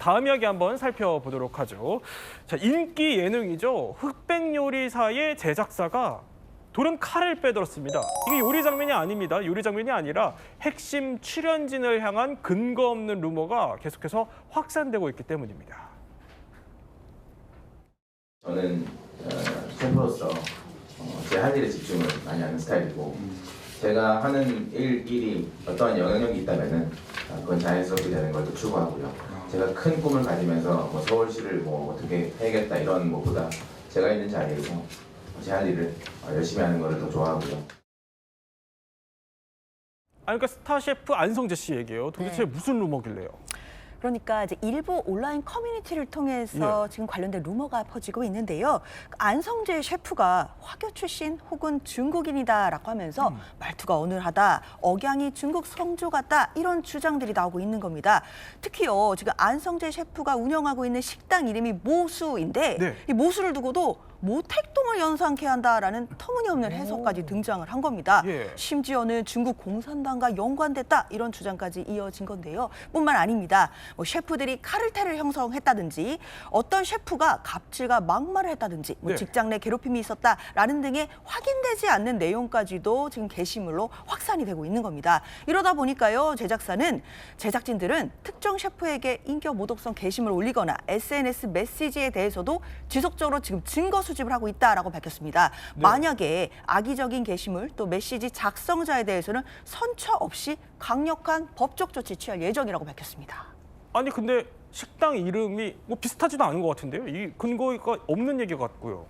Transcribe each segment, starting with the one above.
다음 이야기 한번 살펴보도록 하죠. 자, 인기 예능이죠. 흑백 요리사의 제작사가 돌연 칼을 빼들었습니다. 이게 요리 장면이 아닙니다. 요리 장면이 아니라 핵심 출연진을 향한 근거 없는 루머가 계속해서 확산되고 있기 때문입니다. 저는 셰프로서 제 할 일에 집중을 많이 하는 스타일이고 제가 하는 일이 어떠한 영향력이 있다면은 그건 자연스럽게 되는 걸 또 추구하고요. 제가 큰 꿈을 가지면서 뭐 서울시를 뭐 어떻게 해야겠다 이런 것보다 제가 있는 자리에서 제 할 일을 열심히 하는 걸 더 좋아하고요. 그러니까 스타 셰프 안성재 씨 얘기예요. 도대체 무슨 루머길래요? 그러니까 이제 일부 온라인 커뮤니티를 통해서 지금 관련된 루머가 퍼지고 있는데요. 안성재 셰프가 화교 출신 혹은 중국인이다라고 하면서 말투가 어눌하다, 억양이 중국 성조 같다 이런 주장들이 나오고 있는 겁니다. 특히요, 지금 안성재 셰프가 운영하고 있는 식당 이름이 모수인데 이 모수를 두고도 모택동을 연상케 한다라는 터무니없는 해석까지 등장을 한 겁니다. 심지어는 중국 공산당과 연관됐다 이런 주장까지 이어진 건데요. 뿐만 아닙니다. 뭐 셰프들이 카르텔을 형성했다든지 어떤 셰프가 갑질과 막말을 했다든지 뭐 직장 내 괴롭힘이 있었다라는 등의 확인되지 않는 내용까지도 지금 게시물로 확산이 되고 있는 겁니다. 이러다 보니까요, 제작진들은 특정 셰프에게 인격 모독성 게시물을 올리거나 SNS 메시지에 대해서도 지속적으로 지금 증거 수집을 하고 있다라고 밝혔습니다. 만약에 악의적인 게시물 또 메시지 작성자에 대해서는 선처 없이 강력한 법적 조치 취할 예정이라고 밝혔습니다. 아니 근데 식당 이름이 뭐 비슷하지도 않은 것 같은데요. 이 근거가 없는 얘기 같고요.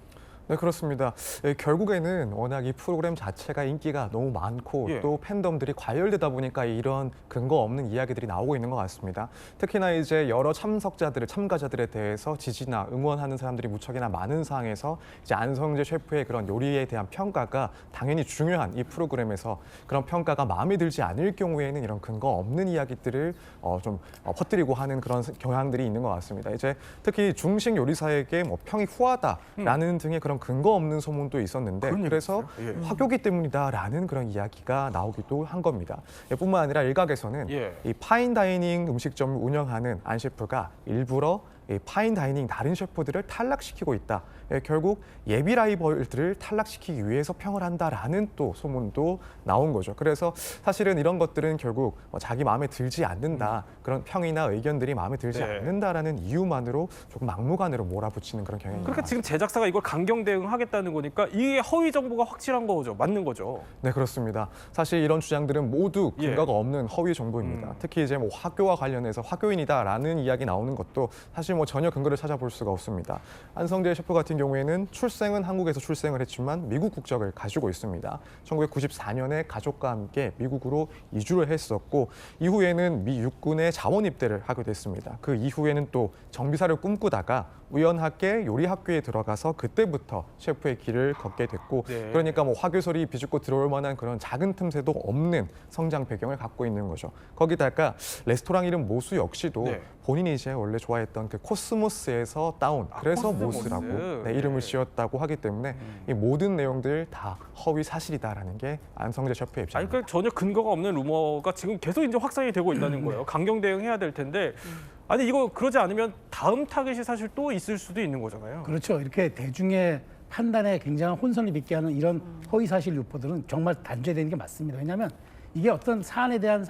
네, 그렇습니다. 결국에는 워낙 이 프로그램 자체가 인기가 너무 많고 또 팬덤들이 과열되다 보니까 이런 근거 없는 이야기들이 나오고 있는 것 같습니다. 특히나 이제 여러 참가자들에 대해서 지지나 응원하는 사람들이 무척이나 많은 상황에서 이제 안성재 셰프의 그런 요리에 대한 평가가 당연히 중요한 이 프로그램에서 그런 평가가 마음에 들지 않을 경우에는 이런 근거 없는 이야기들을 좀 퍼뜨리고 하는 그런 경향들이 있는 것 같습니다. 이제 특히 중식 요리사에게 뭐 평이 후하다라는 등의 그런 근거 없는 소문도 있었는데 그래서 화교기 때문이다라는 그런 이야기가 나오기도 한 겁니다. 뿐만 아니라 일각에서는 이 파인다이닝 음식점을 운영하는 안 셰프가 일부러 이 파인다이닝 다른 셰프들을 탈락시키고 있다. 결국 예비 라이벌들을 탈락시키기 위해서 평을 한다라는 또 소문도 나온 거죠. 그래서 사실은 이런 것들은 결국 자기 마음에 들지 않는다. 그런 평이나 의견들이 마음에 들지 않는다라는 이유만으로 조금 막무가내로 몰아붙이는 그런 경향이 그러니까 지금 제작사가 이걸 강경 대응하겠다는 거니까 이게 허위 정보가 확실한 거죠. 맞는 거죠. 네, 그렇습니다. 사실 이런 주장들은 모두 근거가 없는 허위 정보입니다. 특히 이제 뭐 화교와 관련해서 화교인이다라는 이야기 나오는 것도 사실 뭐 전혀 근거를 찾아볼 수가 없습니다. 안성재 셰프 같은 경우에는 출생은 한국에서 출생을 했지만 미국 국적을 가지고 있습니다. 1994년에 가족과 함께 미국으로 이주를 했었고 이후에는 미 육군에 자원 입대를 하게 됐습니다. 그 이후에는 또 정비사를 꿈꾸다가 우연하게 요리학교에 들어가서 그때부터 셰프의 길을 걷게 됐고 그러니까 뭐 화교설이 비집고 들어올 만한 그런 작은 틈새도 없는 성장 배경을 갖고 있는 거죠. 거기다가 레스토랑 이름 모수 역시도 본인이 이제 원래 좋아했던 그 코스모스에서 따온 그래서 모수라고 이름을 지었다고 하기 때문에 이 모든 내용들 다 허위 사실이다라는 게 안성재 셰프의 입장입니다. 그러니까 전혀 근거가 없는 루머가 지금 계속 이제 확산이 되고 있다는 거예요. 강경 대응해야 될 텐데 아니 이거 그러지 않으면 다음 타겟이 사실 또 있을 수도 있는 거잖아요. 그렇죠. 이렇게 대중의 판단에 굉장한 혼선을 빚게 하는 이런 허위 사실 유포들은 정말 단죄되는 게 맞습니다. 왜냐하면 이게 어떤 사안에 대한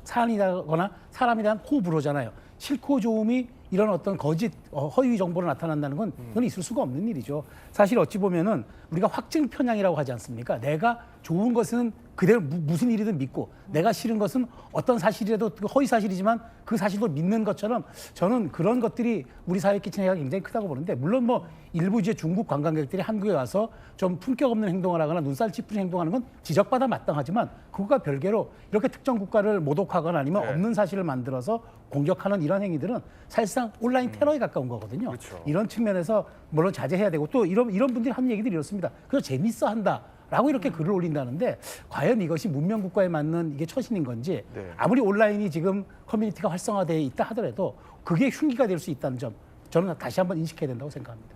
사안이거나 사람에 대한 호불호잖아요. 싫고 좋음이 이런 어떤 거짓 허위 정보로 나타난다는 건 그건 있을 수가 없는 일이죠. 사실 어찌 보면은 우리가 확증 편향이라고 하지 않습니까? 내가 좋은 것은 그대로 무슨 일이든 믿고 내가 싫은 것은 어떤 사실이라도 허위 사실이지만 그 사실도 믿는 것처럼 저는 그런 것들이 우리 사회에 끼치는 해가 굉장히 크다고 보는데 물론 뭐 일부 이제 중국 관광객들이 한국에 와서 좀 품격 없는 행동을 하거나 눈살 찌푸린 행동하는 건 지적받아 마땅하지만 그것과 별개로 이렇게 특정 국가를 모독하거나 아니면 없는 사실을 만들어서 공격하는 이런 행위들은 사실상 온라인 테러에 가까운 거거든요. 이런 측면에서 물론 자제해야 되고 또 이런 분들이 하는 얘기들이 이렇습니다. 그래서 재밌어 한다. 라고 이렇게 글을 올린다는데 과연 이것이 문명 국가에 맞는 이게 처신인 건지 아무리 온라인이 지금 커뮤니티가 활성화되어 있다 하더라도 그게 흉기가 될 수 있다는 점 저는 다시 한번 인식해야 된다고 생각합니다.